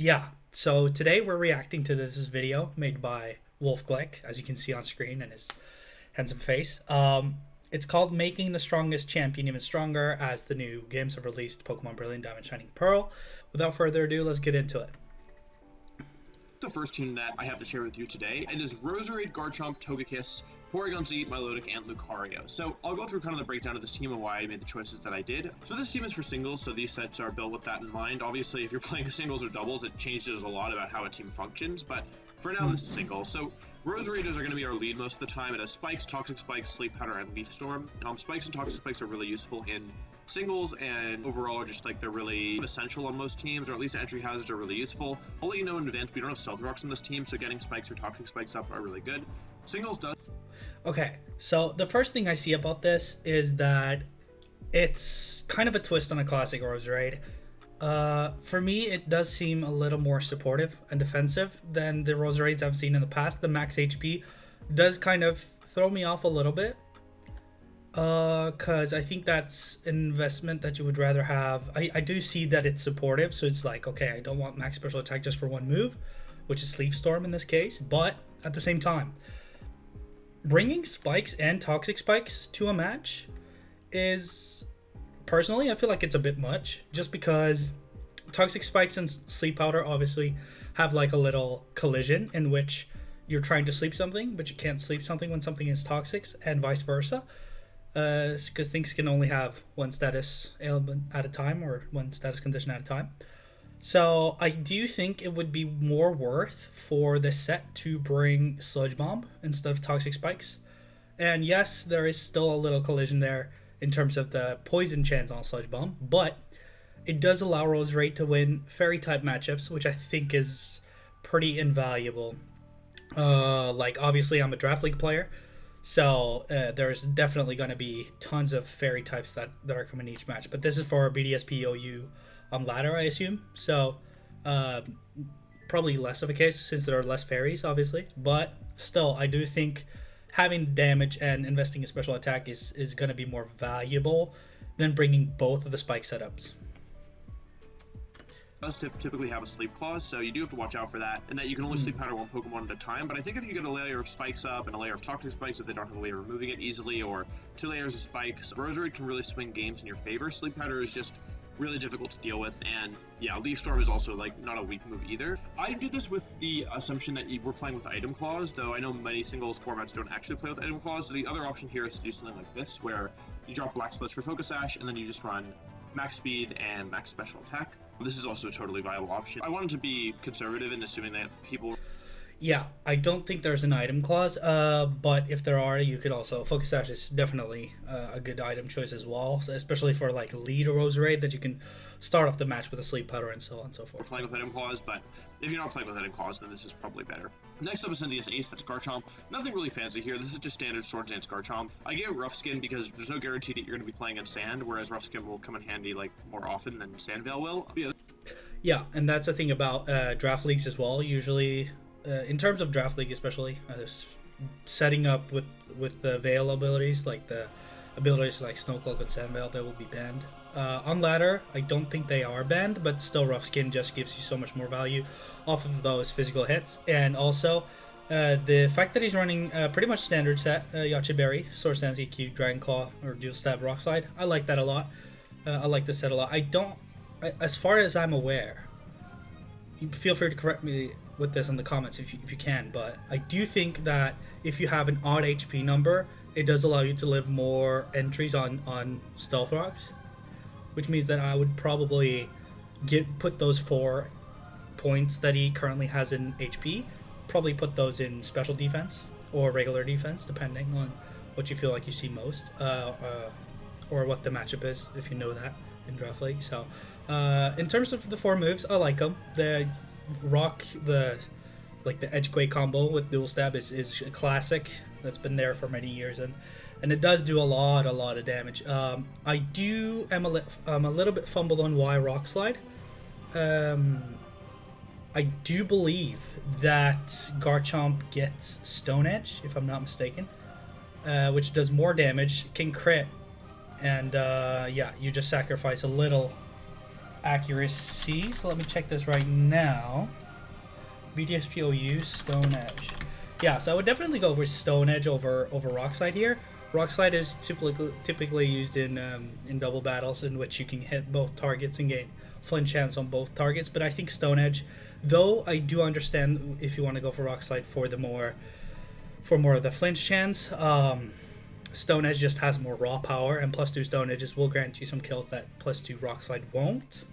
Yeah, so today we're reacting to this video made by Wolf Glick, as you can see on screen in his handsome face. It's called Making the Strongest Champion Even Stronger as the new games have released Pokemon Brilliant Diamond Shining Pearl. Without further ado, let's get into it. The first team that I have to share with you today, it is Roserade, Garchomp, Togekiss, Porygon Z, Milotic, and Lucario. So I'll go through kind of the breakdown of this team and why I made the choices that I did. So this team is for singles, so these sets are built with that in mind. Obviously, if you're playing singles or doubles, it changes a lot about how a team functions, but for now, this is single. So Roseraders are going to be our lead most of the time. It has Spikes, Toxic Spikes, Sleep Powder, and Leaf Storm. Spikes and Toxic Spikes are really useful in singles, and overall are just like they're really essential on most teams, or at least entry hazards are really useful. I'll let you know in advance, we don't have Stealth Rocks on this team, so getting Spikes or Toxic Spikes up are really good. Singles does. Okay, so the first thing I see about this is that it's kind of a twist on a classic Roserade. For me, it does seem a little more supportive and defensive than the Roserades I've seen in the past. The max HP does kind of throw me off a little bit. Because I think that's an investment that you would rather have. I do see that it's supportive, so it's like, okay, I don't want max special attack just for one move, which is Sleep Storm in this case, but at the same time, bringing Spikes and Toxic Spikes to a match is, personally, I feel like it's a bit much, just because Toxic Spikes and Sleep Powder obviously have like a little collision in which you're trying to sleep something, but you can't sleep something when something is toxic, and vice versa. Because things can only have one status ailment at a time, or one status condition at a time. So I do think it would be more worth for the set to bring Sludge Bomb instead of Toxic Spikes. And yes, there is still a little collision there in terms of the poison chance on Sludge Bomb, but it does allow Roserade to win Fairy type matchups, which I think is pretty invaluable. Like obviously I'm a Draft League player, so there's definitely going to be tons of Fairy types that are coming each match. But this is for BDSP OU on ladder, I assume. So probably less of a case since there are less Fairies, obviously. But still, I do think having damage and investing in special attack is going to be more valuable than bringing both of the spike setups. Does typically have a sleep clause, so you do have to watch out for that, and that you can only sleep powder one Pokemon at a time. But I think if you get a layer of spikes up and a layer of toxic spikes, if they don't have a way of removing it easily, or 2 layers of spikes, Roserade can really swing games in your favor. Sleep powder is just really difficult to deal with, and yeah, Leaf Storm is also like not a weak move either. I did this with the assumption that you were playing with item clause, though I know many singles formats don't actually play with item clause. So the other option here is to do something like this, where you drop Black Sludge for Focus Sash, and then you just run max speed and max special attack. This is also a totally viable option. I wanted to be conservative in assuming that people... Yeah, I don't think there's an item clause, but if there are, you could also... Focus Sash is definitely a good item choice as well, so especially for like lead Roserade, that you can start off the match with a Sleep Powder and so on and so forth. We're playing with item clause, but if you're not playing with item clause, then this is probably better. Next up is Cynthia's Ace, that's Garchomp. Nothing really fancy here, this is just standard Sword Dance Garchomp. I gave it Rough Skin because there's no guarantee that you're going to be playing in sand, whereas Rough Skin will come in handy like more often than Sand Veil will. Yeah, and that's the thing about draft leagues as well. Usually, in terms of draft league especially, setting up with the Veil abilities, like the abilities like Snow Cloak and Sand Veil, they will be banned. On ladder, I don't think they are banned, but still Rough Skin just gives you so much more value off of those physical hits. And also, the fact that he's running pretty much standard set, Yache Berry, Source Dance EQ, Dragon Claw, or Dual Stab Rock Slide, I like that a lot. I like this set a lot. As far as I'm aware, feel free to correct me with this in the comments if you can, but I do think that if you have an odd HP number, it does allow you to live more entries on Stealth Rocks, which means that I would probably put those 4 points that he currently has in HP, probably put those in special defense or regular defense, depending on what you feel like you see most, or what the matchup is, if you know that in Draft League. So in terms of the 4 moves, I like them. The rock, the Edgequake combo with Dual Stab is a classic that's been there for many years, and it does do a lot of damage. I am a little bit fumbled on why Rock Slide. I do believe that Garchomp gets Stone Edge, if I'm not mistaken, which does more damage, can crit, and yeah, you just sacrifice a little accuracy. So let me check this right now. BDSPOU, Stone Edge. Yeah, so I would definitely go with Stone Edge over Rock Slide here. Rock Slide is typically used in double battles in which you can hit both targets and gain flinch chance on both targets. But I think Stone Edge, though I do understand if you want to go for Rock Slide for more of the flinch chance, Stone Edge just has more raw power, and +2 Stone Edges will grant you some kills that +2 Rock Slide won't.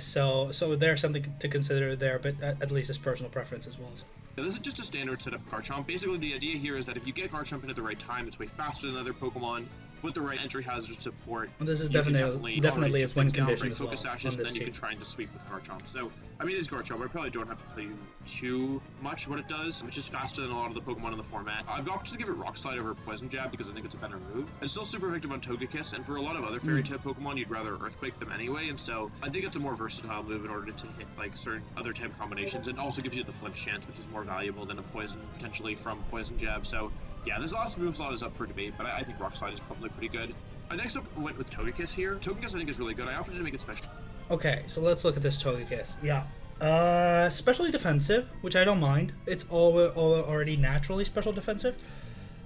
So there's something to consider there, but at least it's personal preference as well. So. Now, this is just a standard setup of Garchomp. Basically, the idea here is that if you get Garchomp in at the right time, it's way faster than other Pokemon. With the right entry hazard support, well, this is definitely is win condition as well. Focus Ashes, and then you can try and just sweep with Garchomp. So, I mean, it's Garchomp. I probably don't have to tell you too much what it does, which is faster than a lot of the Pokemon in the format. I've opted to give it Rock Slide over Poison Jab because I think it's a better move. It's still super effective on Togekiss, and for a lot of other Fairy-type Pokemon, you'd rather Earthquake them anyway, and so I think it's a more versatile move in order to hit like certain other type combinations, and also gives you the flinch chance, which is more valuable than a Poison potentially from Poison Jab. So, yeah, there's lots of moves, a lot is up for debate, but I think Rock Slide is probably pretty good. Next up, we went with Togekiss here. Togekiss I think is really good. I opted to make it special. Okay, so let's look at this Togekiss. Yeah. Specially defensive, which I don't mind. It's all already naturally special defensive.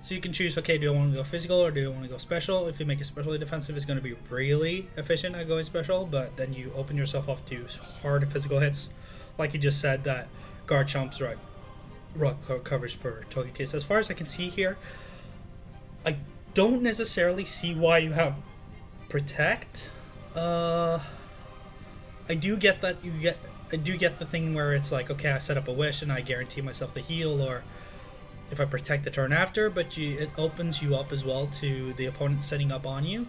So you can choose, okay, do I want to go physical or do I want to go special? If you make it specially defensive, it's going to be really efficient at going special, but then you open yourself up to hard physical hits. Like you just said, that Garchomp's rock coverage for Togekiss. As far as I can see here, I don't necessarily see why you have Protect. I do get that I do get the thing where it's like, okay, I set up a wish and I guarantee myself the heal, or if I protect the turn after, but it opens you up as well to the opponent setting up on you.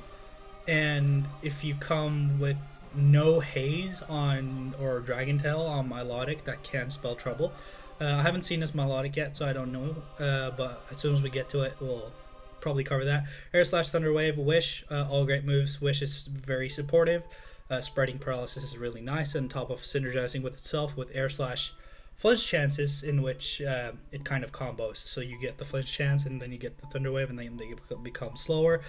And if you come with no haze on or Dragon Tail on Milotic, that can spell trouble. I haven't seen this Milotic yet, so I don't know, but as soon as we get to it, we'll probably cover that. Air Slash, Thunder Wave, Wish, all great moves. Wish is very supportive. Spreading Paralysis is really nice, on top of synergizing with itself with Air Slash flinch chances, in which it kind of combos. So you get the flinch chance, and then you get the Thunder Wave, and then they become slower,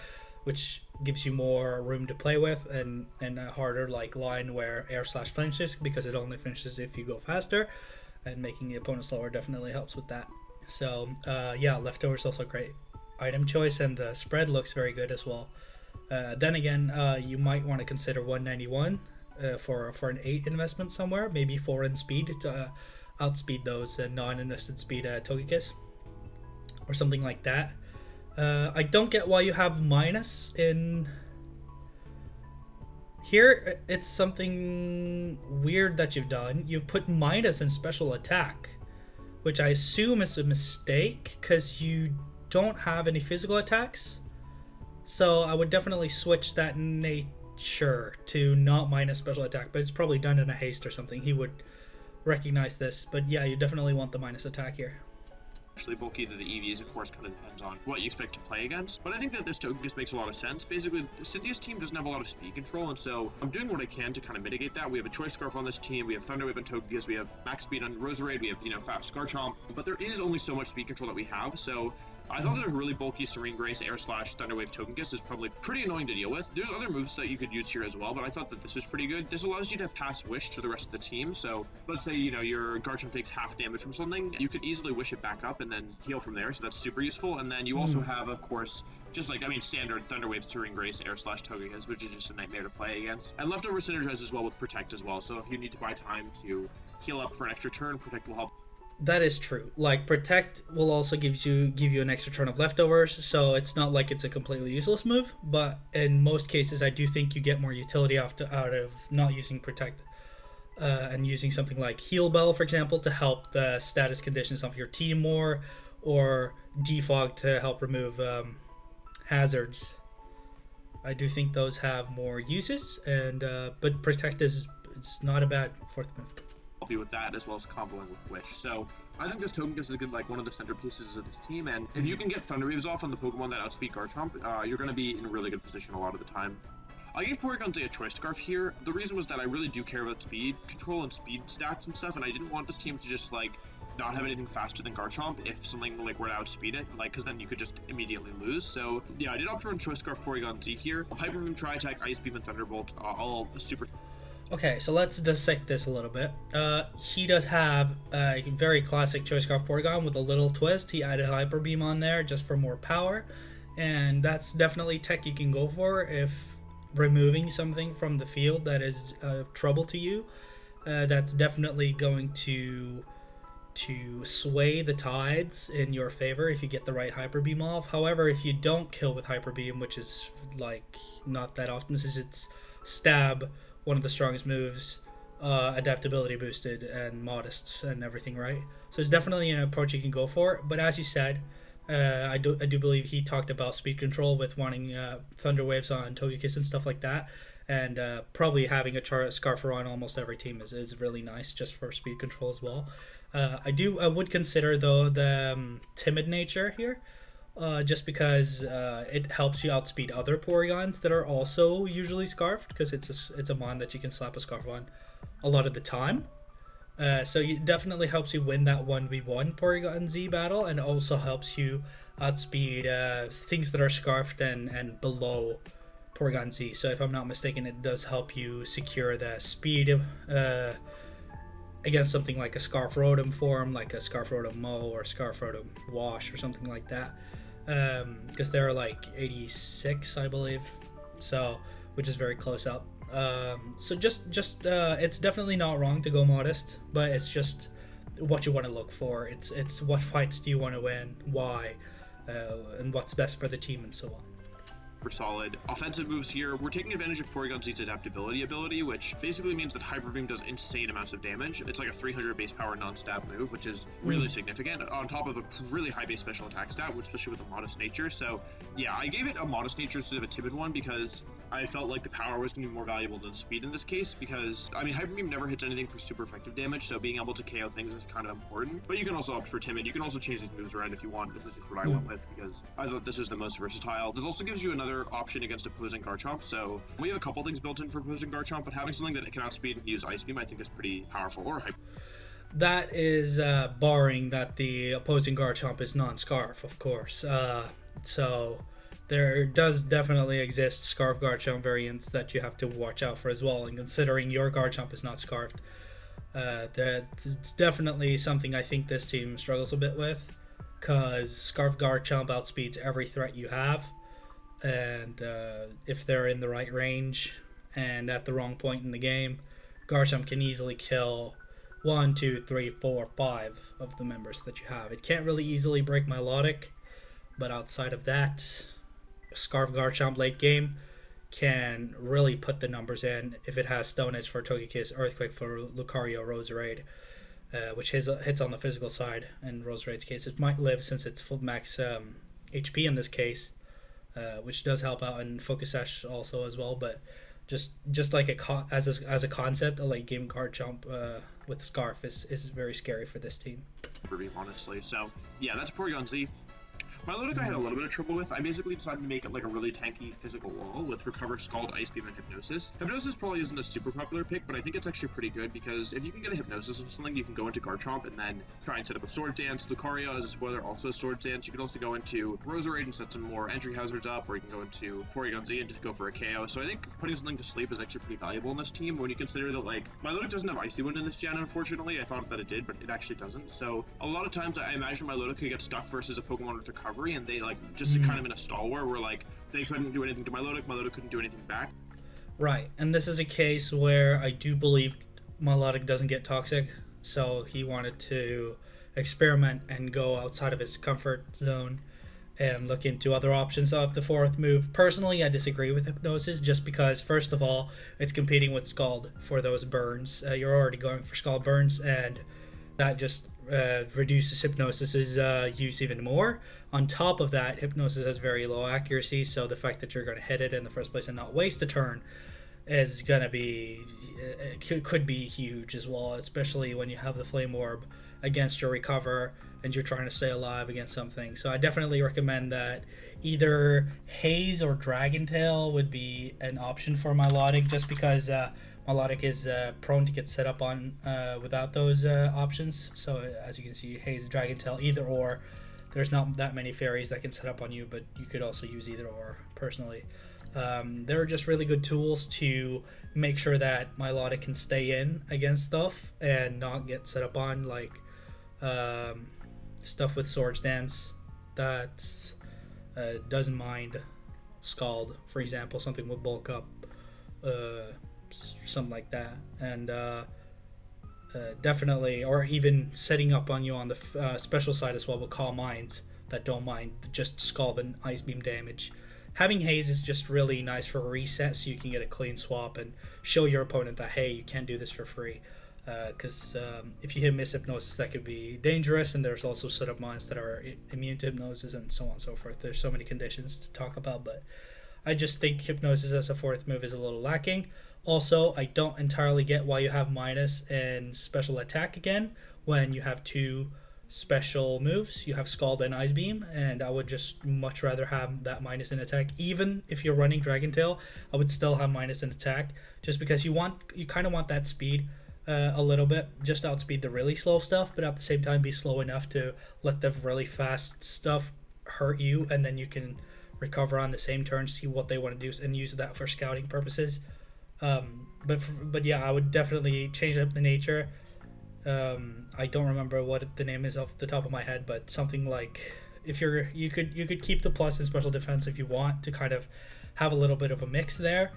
which gives you more room to play with, and a harder like line where Air Slash flinches, because it only finishes if you go faster, and making the opponent slower definitely helps with that. So yeah, Leftover is also great item choice, and the spread looks very good as well. Then again, you might want to consider 191 for an 8 investment somewhere, maybe 4 in speed to outspeed those non-invested speed Togekiss or something like that. I don't get why you have minus in here. It's something weird that you've done. You've put minus in special attack, which I assume is a mistake because you don't have any physical attacks. So I would definitely switch that nature to not minus special attack, but it's probably done in a haste or something. He would recognize this, but yeah, you definitely want the minus attack here. Actually, bulky to the EVs, of course, kind of depends on what you expect to play against. But I think that this Togekiss makes a lot of sense. Basically, Cynthia's team doesn't have a lot of speed control, and so I'm doing what I can to kind of mitigate that. We have a Choice Scarf on this team, we have Thunder Wave on Togekiss, we have max speed on Roserade, we have, fast Garchomp, but there is only so much speed control that we have, so I thought that a really bulky Serene Grace, Air Slash, Thunder Wave Togekiss is probably pretty annoying to deal with. There's other moves that you could use here as well, but I thought that this was pretty good. This allows you to pass Wish to the rest of the team, so let's say, your Garchomp takes half damage from something, you could easily Wish it back up and then heal from there, so that's super useful. And then you also have, of course, just like, standard Thunder Wave, Serene Grace, Air Slash, Togekiss, which is just a nightmare to play against. And Leftover synergize as well with Protect as well, so if you need to buy time to heal up for an extra turn, Protect will help. That is true. Like, Protect will also give you an extra turn of Leftovers, so it's not like it's a completely useless move, but in most cases I do think you get more utility out of not using Protect and using something like Heal Bell, for example, to help the status conditions of your team more, or Defog to help remove hazards. I do think those have more uses, and but Protect it's not a bad fourth move. Help you with that, as well as comboing with Wish. So I think this Togekiss is good, like one of the centerpieces of this team, and if you can get Thunder Waves off on the Pokemon that outspeed Garchomp, you're going to be in a really good position a lot of the time. I gave Porygon a Choice Scarf here. The reason was that I really do care about speed control and speed stats and stuff, and I didn't want this team to just not have anything faster than Garchomp if something were to outspeed it, because then you could just immediately lose. So yeah, I did opt to run Choice Scarf Porygon Z here. Hyper Beam, Tri Attack, Ice Beam, and Thunderbolt, all super. Okay, so let's dissect this a little bit. He does have a very classic Choice Scarf Porygon with a little twist. He added Hyper Beam on there just for more power, and that's definitely tech you can go for if removing something from the field that is trouble to you. That's definitely going to sway the tides in your favor if you get the right Hyper Beam off. However, if you don't kill with Hyper Beam, which is like not that often, since it's stab, one of the strongest moves, adaptability boosted and modest and everything, right? So it's definitely an approach you can go for. But as you said, I do believe he talked about speed control with wanting Thunder Waves on Togekiss and stuff like that. And probably having a Scarfer on almost every team is really nice just for speed control as well. I would consider though the timid nature here, just because it helps you outspeed other Porygons that are also usually scarfed, because it's a mon that you can slap a scarf on a lot of the time. So it definitely helps you win that 1v1 Porygon Z battle, and also helps you outspeed things that are scarfed and below Porygon Z. So if I'm not mistaken, it does help you secure the speed against something like a Scarf Rotom form, like a Scarf Rotom Mo or Scarf Rotom Wash or something like that. Because they're like 86, I believe, so which is very close up. So just it's definitely not wrong to go modest, but it's just what you want to look for. It's what fights do you want to win, why, and what's best for the team, and so on. For solid offensive moves here, we're taking advantage of Porygon Z's adaptability ability, which basically means that Hyper Beam does insane amounts of damage. It's like a 300 base power non-stab move, which is really significant, on top of a really high base special attack stat, especially with a modest nature. So yeah, I gave it a modest nature instead of a timid one because I felt like the power was going to be more valuable than speed in this case, because I mean Hyper Beam never hits anything for super effective damage, so being able to KO things is kind of important. But you can also opt for timid. You can also change these moves around if you want. This is just what I went with because I thought this is the most versatile. This also gives you another option against opposing Garchomp. So we have a couple things built in for opposing Garchomp, but having something that it can outspeed and use Ice Beam I think is pretty powerful. Or Hyper. That is barring that the opposing Garchomp is non-Scarf, of course. So there does definitely exist Scarf Garchomp variants that you have to watch out for as well. And considering your Garchomp is not Scarfed, that's definitely something I think this team struggles a bit with, because Scarf Garchomp outspeeds every threat you have. And if they're in the right range and at the wrong point in the game, Garchomp can easily kill 1, 2, 3, 4, 5 of the members that you have. It can't really easily break Milotic, but outside of that, Scarf Garchomp late game can really put the numbers in if it has Stone Edge for Togekiss, Earthquake for Lucario, Roserade, which hits on the physical side. In Roserade's case, it might live since it's full max HP in this case, which does help out in Focus Sash also as well. But just like as a concept, a late game Garchomp with Scarf is very scary for this team. Honestly, so yeah, that's Porygon Z. Milotic I had a little bit of trouble with. I basically decided to make it like a really tanky physical wall with Recover, Scald, Ice Beam, and Hypnosis. Hypnosis probably isn't a super popular pick, but I think it's actually pretty good because if you can get a Hypnosis or something, you can go into Garchomp and then try and set up a Sword Dance. Lucario, as a spoiler, also a Sword Dance. You can also go into Roserade and set some more entry hazards up, or you can go into Porygon Z and just go for a KO. So I think putting something to sleep is actually pretty valuable in this team when you consider that, like, Milotic doesn't have Icy Wind in this gen, unfortunately. I thought that it did, but it actually doesn't. So a lot of times I imagine Milotic could get stuck versus a Pokemon with Recovery, and they, like, just kind of in a stall where like they couldn't do anything to Milotic couldn't do anything back. Right, and this is a case where I do believe Milotic doesn't get toxic, so he wanted to experiment and go outside of his comfort zone and look into other options of the fourth move. Personally, I disagree with Hypnosis just because, first of all, it's competing with Scald for those burns. You're already going for Scald burns, and that just reduces Hypnosis's use even more. On top of that, Hypnosis has very low accuracy, so the fact that you're going to hit it in the first place and not waste a turn is going to be, could be huge as well, especially when you have the Flame Orb against your Recover and you're trying to stay alive against something. So I definitely recommend that either Haze or Dragon Tail would be an option for Milotic, just because Milotic is prone to get set up on without those options. So as you can see, Haze, Dragon Tail, either or. There's not that many fairies that can set up on you, but you could also use either or personally. They're just really good tools to make sure that Milotic can stay in against stuff and not get set up on, like stuff with Swords Dance that doesn't mind Scald, for example, something with bulk up, something like that. And definitely, or even setting up on you on the special side as well with Calm Minds that don't mind just Scald and Ice Beam damage. Having Haze is just really nice for a reset, so you can get a clean swap and show your opponent that, hey, you can't do this for free. Because if you hit Miss Hypnosis, that could be dangerous, and there's also setup mines that are immune to Hypnosis and so on and so forth. There's so many conditions to talk about, but I just think Hypnosis as a fourth move is a little lacking. Also, I don't entirely get why you have minus and special attack again when you have two special moves. You have Scald and Ice Beam, and I would just much rather have that minus in attack. Even if you're running Dragon Tail, I would still have minus in attack, just because you kind of want that speed a little bit, just outspeed the really slow stuff, but at the same time be slow enough to let the really fast stuff hurt you, and then you can recover on the same turn, see what they want to do, and use that for scouting purposes. But yeah, I would definitely change up the nature. I don't remember what the name is off the top of my head, but something like, if you could keep the plus in special defense if you want to kind of have a little bit of a mix there.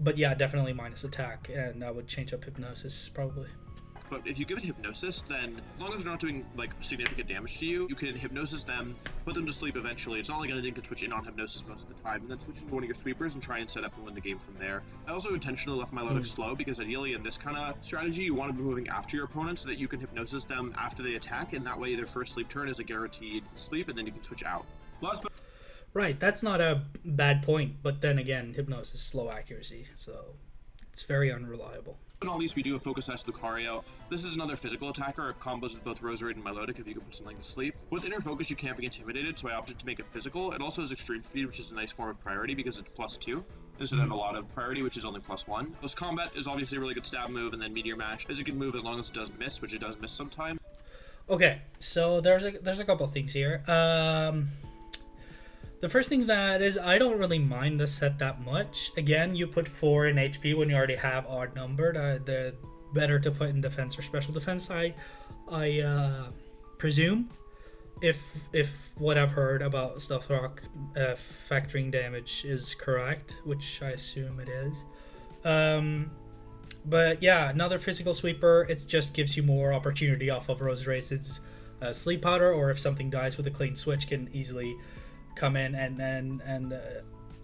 But yeah, definitely minus attack, and I would change up Hypnosis probably. But if you give it Hypnosis, then as long as they're not doing like significant damage to you, you can Hypnosis them, put them to sleep eventually. It's not like anything can switch in on Hypnosis most of the time, and then switch into one of your sweepers and try and set up and win the game from there. I also intentionally left my Milotic slow, because ideally in this kind of strategy, you want to be moving after your opponent so that you can Hypnosis them after they attack, and that way their first sleep turn is a guaranteed sleep, and then you can switch out. Right, that's not a bad point, but then again, Hypnosis is slow accuracy, so it's very unreliable. But not least, we do have Focus Sash Lucario. This is another physical attacker. It combos with both Roserade and Milotic if you can put something to sleep. With Inner Focus, you can't be intimidated, so I opted to make it physical. It also has Extreme Speed, which is a nice form of priority because it's +2, instead of a lot of priority, which is only +1. Plus Combat is obviously a really good stab move, and then Meteor Mash is a good move as long as it doesn't miss, which it does miss sometimes. Okay, so there's a couple of things here. The first thing that is, I don't really mind the set that much. Again, you put 4 in HP when you already have odd numbered. The better to put in defense or special defense. I presume, if what I've heard about Stealth Rock factoring damage is correct, which I assume it is. But yeah, another physical sweeper. It just gives you more opportunity off of Roserade's sleep powder, or if something dies with a clean switch, can easily come in, and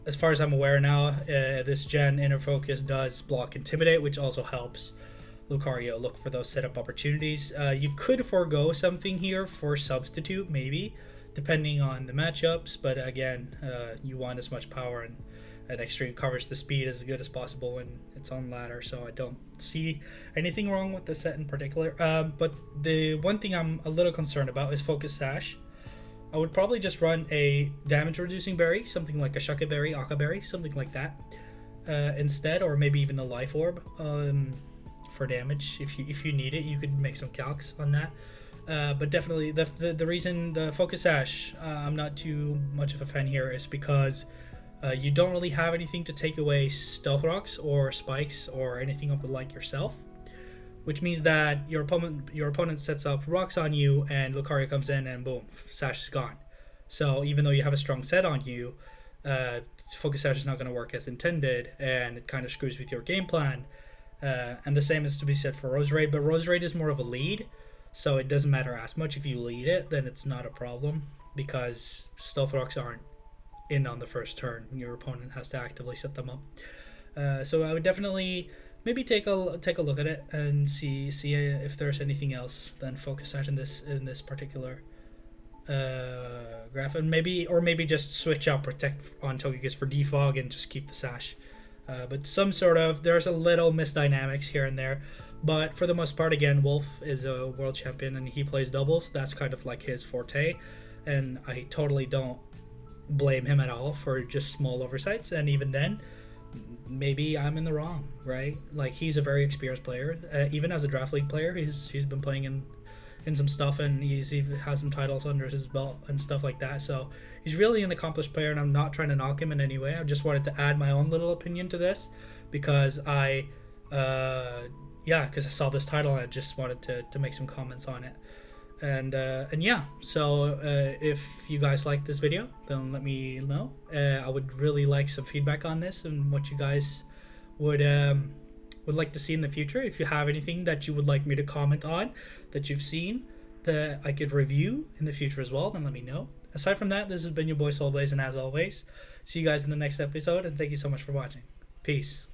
as far as I'm aware now, this gen Inner Focus does block Intimidate, which also helps Lucario look for those setup opportunities. You could forego something here for Substitute, maybe, depending on the matchups, but again, you want as much power and extreme coverage, the speed as good as possible when it's on ladder, so I don't see anything wrong with the set in particular. But the one thing I'm a little concerned about is Focus Sash. I would probably just run a damage reducing berry, something like a Shucket Berry, Akka Berry, something like that instead, or maybe even a Life Orb for damage. If you need it, you could make some calcs on that. But definitely the reason the Focus Sash I'm not too much of a fan here is because you don't really have anything to take away Stealth Rocks or Spikes or anything of the like yourself, which means that your opponent sets up rocks on you, and Lucario comes in, and boom, Sash is gone. So even though you have a strong set on you, Focus Sash is not going to work as intended, and it kind of screws with your game plan. And the same is to be said for Roserade, but Roserade is more of a lead, so it doesn't matter as much. If you lead it, then it's not a problem, because Stealth Rocks aren't in on the first turn. Your opponent has to actively set them up. So I would definitely maybe take a look at it and see if there's anything else than Focus Sash in this particular graph, and maybe just switch out Protect on Togekiss for Defog and just keep the Sash. But there's a little misdynamics here and there, but for the most part, again, Wolf is a world champion and he plays doubles. That's kind of like his forte, and I totally don't blame him at all for just small oversights. And even then, maybe I'm in the wrong, right? Like, he's a very experienced player. Even as a draft league player, he's been playing in some stuff, and he has some titles under his belt and stuff like that. So he's really an accomplished player, and I'm not trying to knock him in any way. I just wanted to add my own little opinion to this because because I saw this title and I just wanted to make some comments on it. And yeah, so if you guys like this video, then let me know. I would really like some feedback on this and what you guys would like to see in the future. If you have anything that you would like me to comment on that you've seen that I could review in the future as well, then let me know. Aside from that, this has been your boy Soulblaze, and as always, see you guys in the next episode, and thank you so much for watching. Peace.